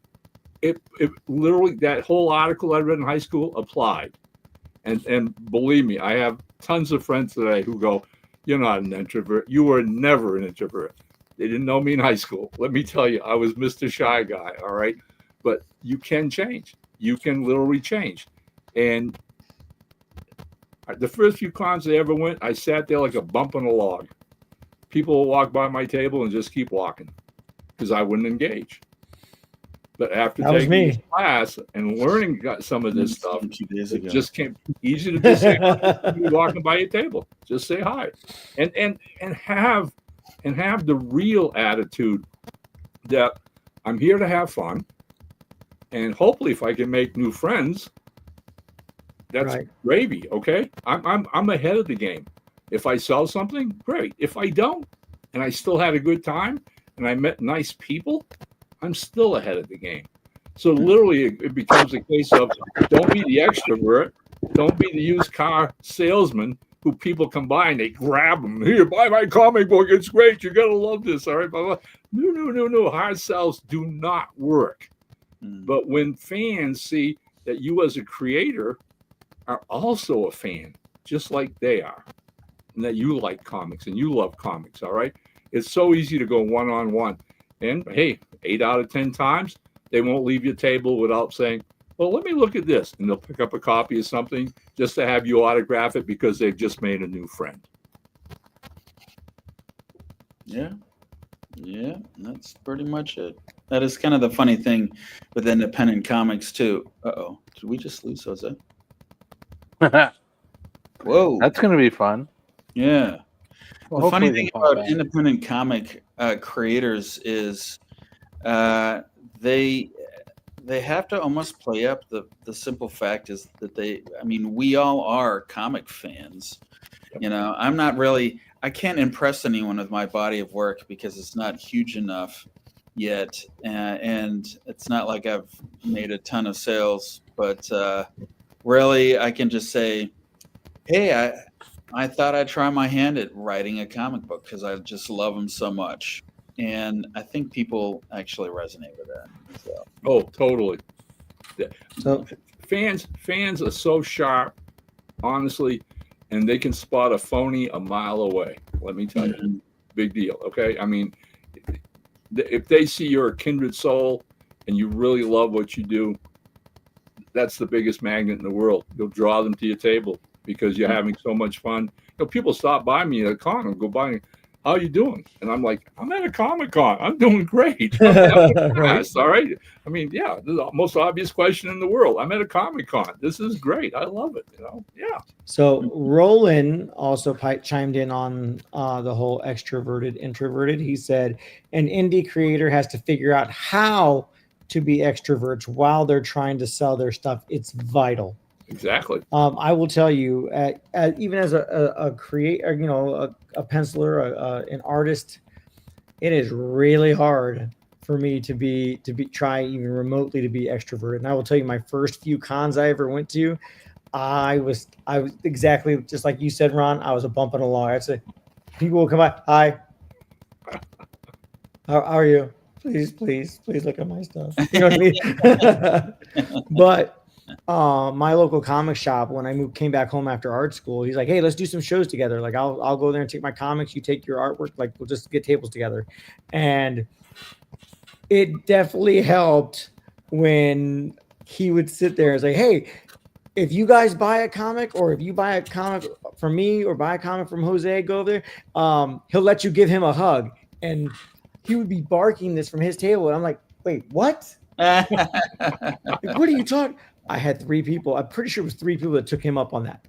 it literally, that whole article I read in high school applied. And believe me, I have tons of friends today who go, you're not an introvert. You were never an introvert. They didn't know me in high school. Let me tell you, I was Mr. Shy Guy. All right. But you can change. You can literally change. And the first few cons I ever went, I sat there like a bump on a log. People will walk by my table and just keep walking because I wouldn't engage. But after taking this class and learning some of this stuff, it just came easy to just say hi. You're walking by your table, just say hi, and have the real attitude that I'm here to have fun, and hopefully, if I can make new friends, that's gravy. Okay, I'm ahead of the game. If I sell something, great. If I don't, and I still had a good time, and I met nice people, I'm still ahead of the game. So literally, it becomes a case of don't be the extrovert, don't be the used car salesman who people come by and they grab them. Here, buy my comic book. It's great. You're gonna love this. All right, blah, blah. No. Hard sells do not work. But when fans see that you as a creator are also a fan, just like they are, and that you like comics and you love comics, all right? It's so easy to go one-on-one. And hey, 8 out of 10 times, they won't leave your table without saying, well, let me look at this. And they'll pick up a copy of something just to have you autograph it because they've just made a new friend. Yeah, that's pretty much it. That is kind of the funny thing with independent comics, too. Uh-oh, did we just lose Jose? Whoa. That's going to be fun. Yeah. Well, the funny thing about independent comic creators is they have to almost play up the simple fact is that we all are comic fans. I'm not really, I can't impress anyone with my body of work because it's not huge enough yet. And it's not like I've made a ton of sales, but really I can just say, hey, I thought I'd try my hand at writing a comic book because I just love them so much. And I think people actually resonate with that. So. Oh, totally. So fans are so sharp, honestly, and they can spot a phony a mile away. Let me tell you, big deal. Okay. I mean, if they see you're a kindred soul and you really love what you do, that's the biggest magnet in the world. You'll draw them to your table because you're having so much fun. People stop by me at a con and go by and, how you doing? And I'm like, I'm at a Comic-Con. I'm doing great. I'm having a blast, all right? I mean, yeah, this is the most obvious question in the world. I'm at a Comic-Con. This is great. I love it, Yeah. So Roland also chimed in on the whole extroverted, introverted. He said, an indie creator has to figure out how to be extroverts while they're trying to sell their stuff. It's vital. Exactly. I will tell you, even as a creator, a penciler, an artist, it is really hard for me to try even remotely to be extroverted. And I will tell you, my first few cons I ever went to, I was exactly just like you said, Ron. I was a bump on a log. I'd say, people will come by, hi, how are you? Please look at my stuff. You know what I mean? But my local comic shop, when I came back home after art school, he's like, hey, let's do some shows together. Like I'll go there and take my comics, you take your artwork, like we'll just get tables together. And it definitely helped when he would sit there and say, "Hey, if you guys buy a comic, or if you buy a comic from me or buy a comic from Jose, go over there. He'll let you give him a hug." And he would be barking this from his table, and I'm like, "Wait, what? Like, what are you talking?" I had 3 people. I'm pretty sure it was 3 people that took him up on that.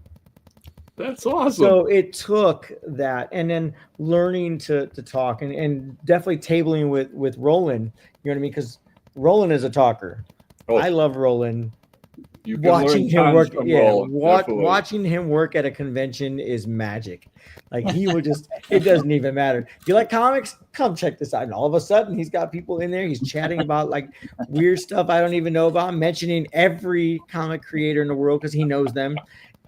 That's awesome. So it took that, and then learning to talk, and definitely tabling with Roland. You know what I mean? Because Roland is a talker. Oh. I love Roland. You can Watching learn him work, tons from Roland, definitely. watching him work at a convention is magic. Like, he would just, it doesn't even matter. You like comics? Come check this out. And all of a sudden, he's got people in there. He's chatting about like weird stuff I don't even know about, mentioning every comic creator in the world because he knows them.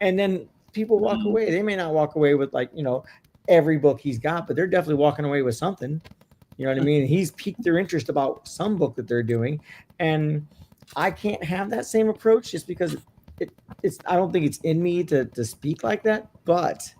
And then people walk away. They may not walk away with like, you know, every book he's got, but they're definitely walking away with something. You know what I mean? He's piqued their interest about some book that they're doing. And I can't have that same approach just because it's I don't think it's in me to speak like that. But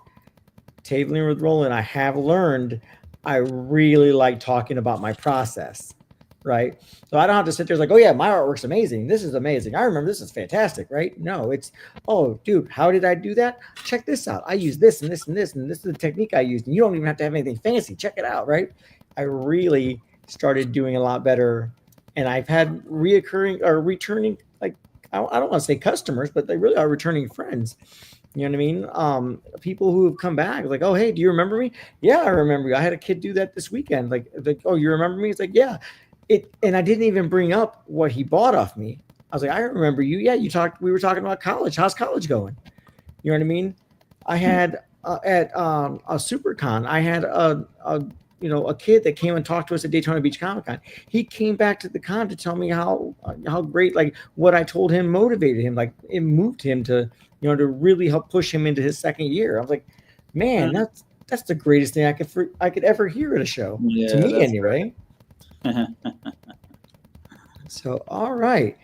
tabling with Roland, I have learned I really like talking about my process, right? So I don't have to sit there like, "Oh yeah, my artwork's amazing. This is amazing. I remember this is fantastic," right? No, it's, "Oh dude, how did I do that? Check this out. I use this and this and this, and this is the technique I used. And you don't even have to have anything fancy. Check it out," right? I really started doing a lot better. And I've had reoccurring or returning, like, I don't want to say customers, but they really are returning friends. You know what I mean? People who have come back, like, "Oh, hey, do you remember me?" "Yeah, I remember you. I had a kid do that this weekend." Like, "Oh, you remember me?" It's like, "Yeah." And I didn't even bring up what he bought off me. I was like, "I remember you. Yeah, we were talking about college. How's college going?" You know what I mean? I had at a SuperCon, I had a kid that came and talked to us at Daytona Beach Comic Con. He came back to the con to tell me how great, like, what I told him motivated him, like it moved him to, to really help push him into his second year. I was like, man, that's the greatest thing I could ever hear at a show, to me anyway. Right. So, all right,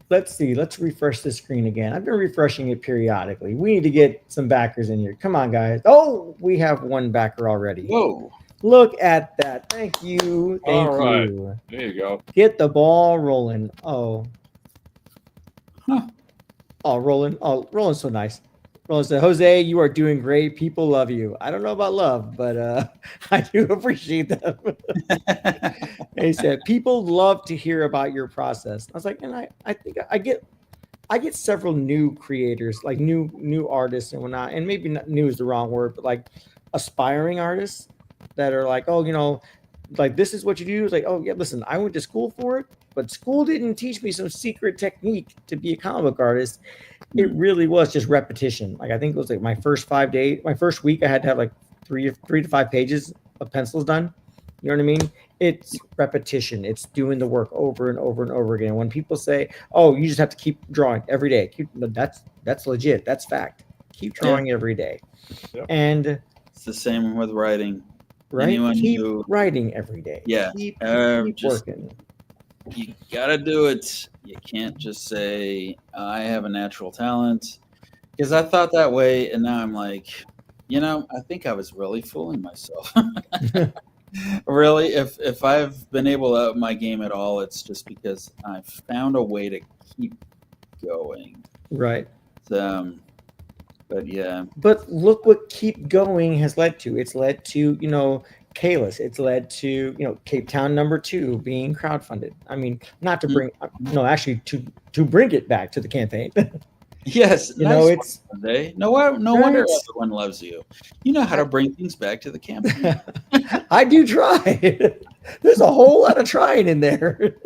let's see. Let's refresh the screen again. I've been refreshing it periodically. We need to get some backers in here. Come on, guys. Oh, we have one backer already. Whoa. Look at that. Thank you. Thank right. you. There you go. Get the ball rolling. Oh. Huh. Oh, Roland. Oh, Roland's so nice. Roland said, "Jose, you are doing great. People love you." I don't know about love, but I do appreciate them. He said, "People love to hear about your process." I was like, and I think I get several new creators, like new artists and whatnot, and maybe not new is the wrong word, but like aspiring artists that are like, "Oh, like, this is what you do." It's like, "Oh yeah, listen, I went to school for it, but school didn't teach me some secret technique to be a comic book artist. It really was just repetition." Like, I think it was like my first week, I had to have like 3 to 5 pages of pencils done. You know what I mean? It's repetition. It's doing the work over and over and over again. When people say, "Oh, you just have to keep drawing every day," that's legit. That's fact. Keep drawing every day. Yep. And it's the same with writing. Right? Anyone keep writing every day. Yeah. Keep working. You gotta do it. You can't just say, "I have a natural talent," because I thought that way, and now I'm like, I think I was really fooling myself. Really, if I've been able to up my game at all, it's just because I've found a way to keep going. Right. But yeah. But look what keep going has led to. It's led to, Kalis. It's led to, Capetown #2 being crowdfunded. I mean, not to bring, actually to bring it back to the campaign. Yes, it's no wonder everyone loves you. You know how to bring things back to the campaign. I do try. There's a whole lot of trying in there.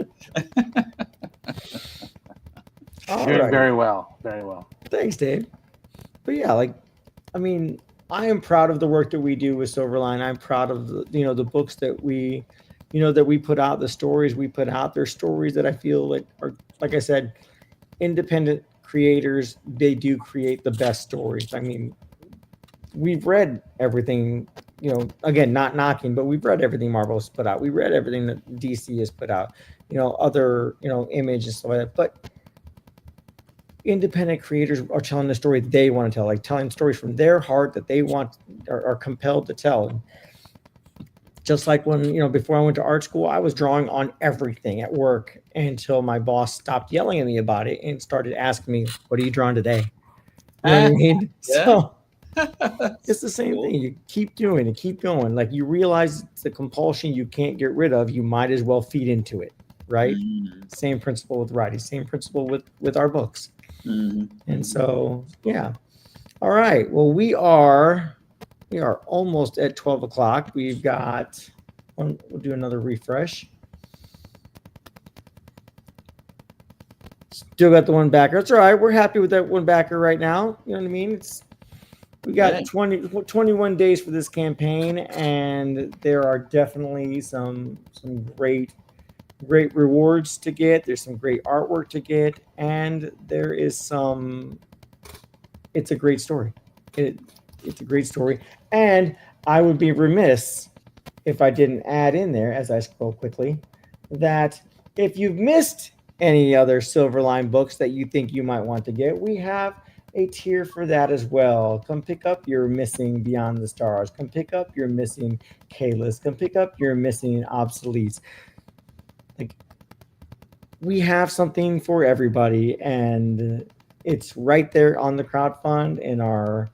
Doing very well, very well. Thanks, Dave. But yeah, I am proud of the work that we do with Silverline. I'm proud of the books that we put out, the stories we put out. They're stories that I feel like are, like I said, independent creators. They do create the best stories. I mean, we've read everything, again, not knocking, but we've read everything Marvel's put out. We read everything that DC has put out, other, Image and stuff like that. But independent creators are telling the story they want to tell, like telling stories from their heart that they want, are compelled to tell. just like when, before I went to art school, I was drawing on everything at work until my boss stopped yelling at me about it and started asking me, what are you drawing today? You know what I mean? Yeah. So it's the same Cool. thing. You keep doing it, keep going. Like, you realize it's a compulsion you can't get rid of. You might as well feed into it, right? Mm. Same principle with writing, same principle with our books. Mhm. And so, yeah. All right. Well, we are almost at 12 o'clock. We've got one. We'll do another refresh. Still got the one backer. That's all right. We're happy with that one backer right now. You know what I mean? We got Yeah. 21 days for this campaign, and there are definitely some great rewards to get. There's some great artwork to get, and there is some. It's a great story. It's a great story, and I would be remiss if I didn't add in there, as I scroll quickly, that if you've missed any other Silverline books that you think you might want to get, we have a tier for that as well. Come pick up your missing Beyond the Stars. Come pick up your missing K-List. Come pick up your missing Obsoletes. Like, we have something for everybody, and it's right there on the crowdfund in our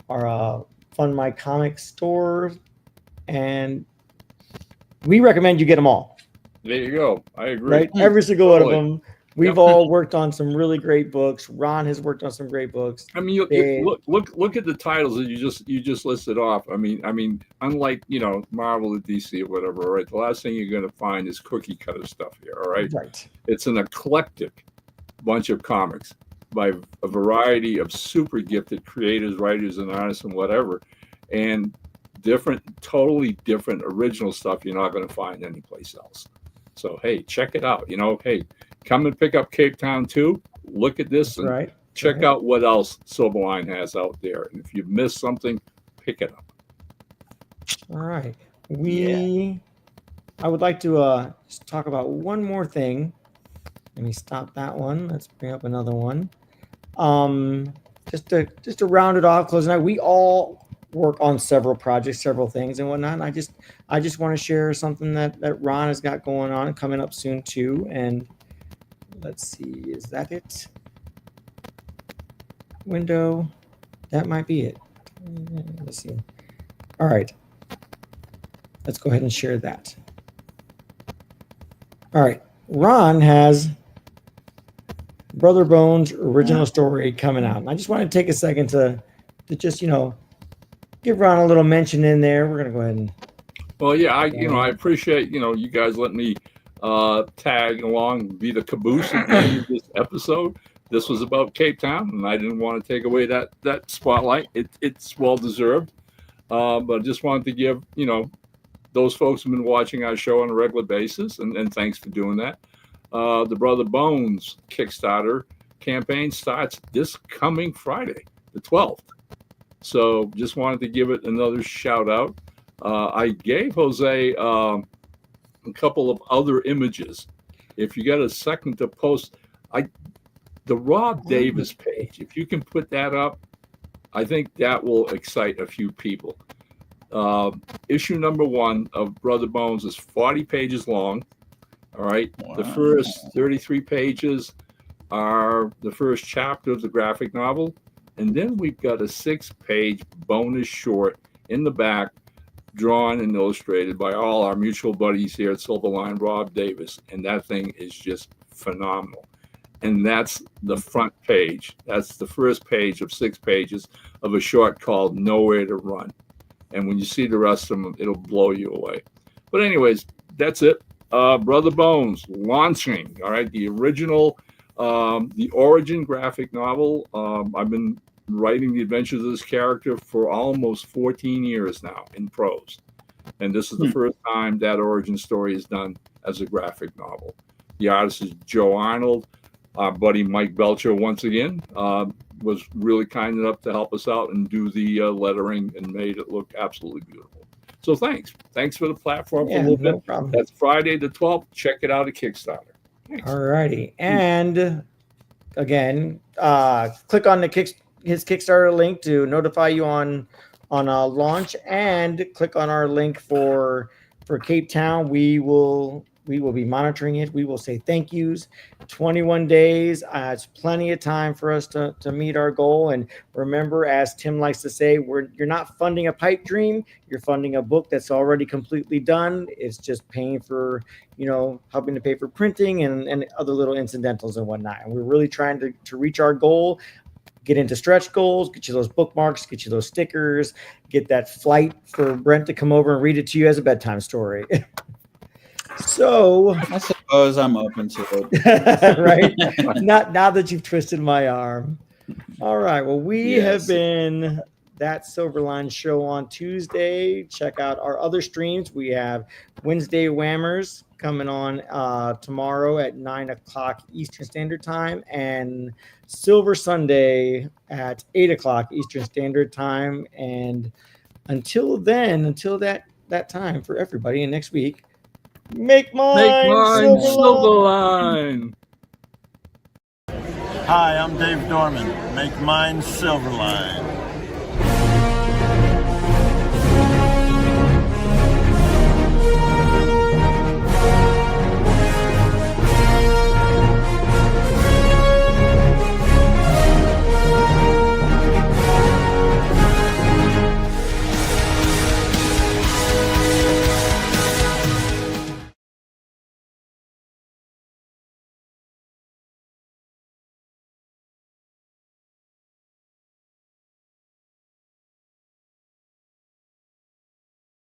Fund My Comics store, and we recommend you get them all. There you go. I agree. Right, every single one of Totally. them. We've all worked on some really great books. Ron has worked on some great books. I mean, look at the titles that you just listed off. I mean, unlike Marvel or DC or whatever, right? The last thing you're going to find is cookie cutter stuff here. All right, Right. It's an eclectic bunch of comics by a variety of super gifted creators, writers, and artists, and whatever, and totally different original stuff you're not going to find anyplace else. So hey, check it out. Hey, come and pick up Capetown too. Look at this and Right. check out what else Silverline has out there. And if you've missed something, pick it up. All right. I would like to just talk about one more thing. Let me stop that one. Let's bring up another one. Just to round it off, closing out. We all work on several projects, several things and whatnot. And I just want to share something that Ron has got going on and coming up soon too. And let's see, is that it? Window. That might be it. Let's see. All right. Let's go ahead and share that. All right. Ron has Brother Bones original story coming out. And I just want to take a second to just, give Ron a little mention in there. We're going to go ahead and. Well, yeah, I appreciate, you guys letting me tag along, be the caboose at the end of this episode. This was about Capetown, and I didn't want to take away that spotlight. It's well deserved. But I just wanted to give, those folks who've been watching our show on a regular basis, and thanks for doing that. The Brother Bones Kickstarter campaign starts this coming Friday, the 12th. So just wanted to give it another shout out. I gave Jose a couple of other images. If you got a second to post, the Rob Davis page, if you can put that up, I think that will excite a few people. Issue number 1 of Brother Bones is 40 pages long. All right. Wow. The first 33 pages are the first chapter of the graphic novel. And then we've got a 6-page bonus short in the back, drawn and illustrated by all our mutual buddies here at Silverline, Rob Davis. And that thing is just phenomenal. And that's the front page. That's the first page of 6 pages of a short called Nowhere to Run. And when you see the rest of them, it'll blow you away. But anyways, that's it. Brother Bones launching. All right. The original, the origin graphic novel. I've been writing the adventures of this character for almost 14 years now in prose. And this is the first time that origin story is done as a graphic novel. The artist is Joe Arnold. Our buddy Mike Belcher, once again, was really kind enough to help us out and do the lettering and made it look absolutely beautiful. So thanks for the platform for a little bit. Problem. That's Friday the 12th. Check it out at Kickstarter. Thanks. All righty, and again, click on his Kickstarter link to notify you on launch, and click on our link for For Capetown, we will be monitoring it. We will say thank yous. 21 days. It's plenty of time for us to meet our goal. And remember, as Tim likes to say, you're not funding a pipe dream. You're funding a book that's already completely done. It's just paying for, helping to pay for printing and other little incidentals and whatnot. And we're really trying to reach our goal. Get into stretch goals, get you those bookmarks, get you those stickers, get that flight for Brent to come over and read it to you as a bedtime story. So I suppose I'm open to it. right? Not now that you've twisted my arm. All right. Well, we Yes. have been That Silverline Show on Tuesday. Check out our other streams. We have Wednesday Whammers coming on tomorrow at 9 o'clock Eastern Standard Time, and Silver Sunday at 8 o'clock Eastern Standard Time. And until that time for everybody, and next week, make mine Silverline. Hi, I'm Dave Dorman. Make mine Silverline.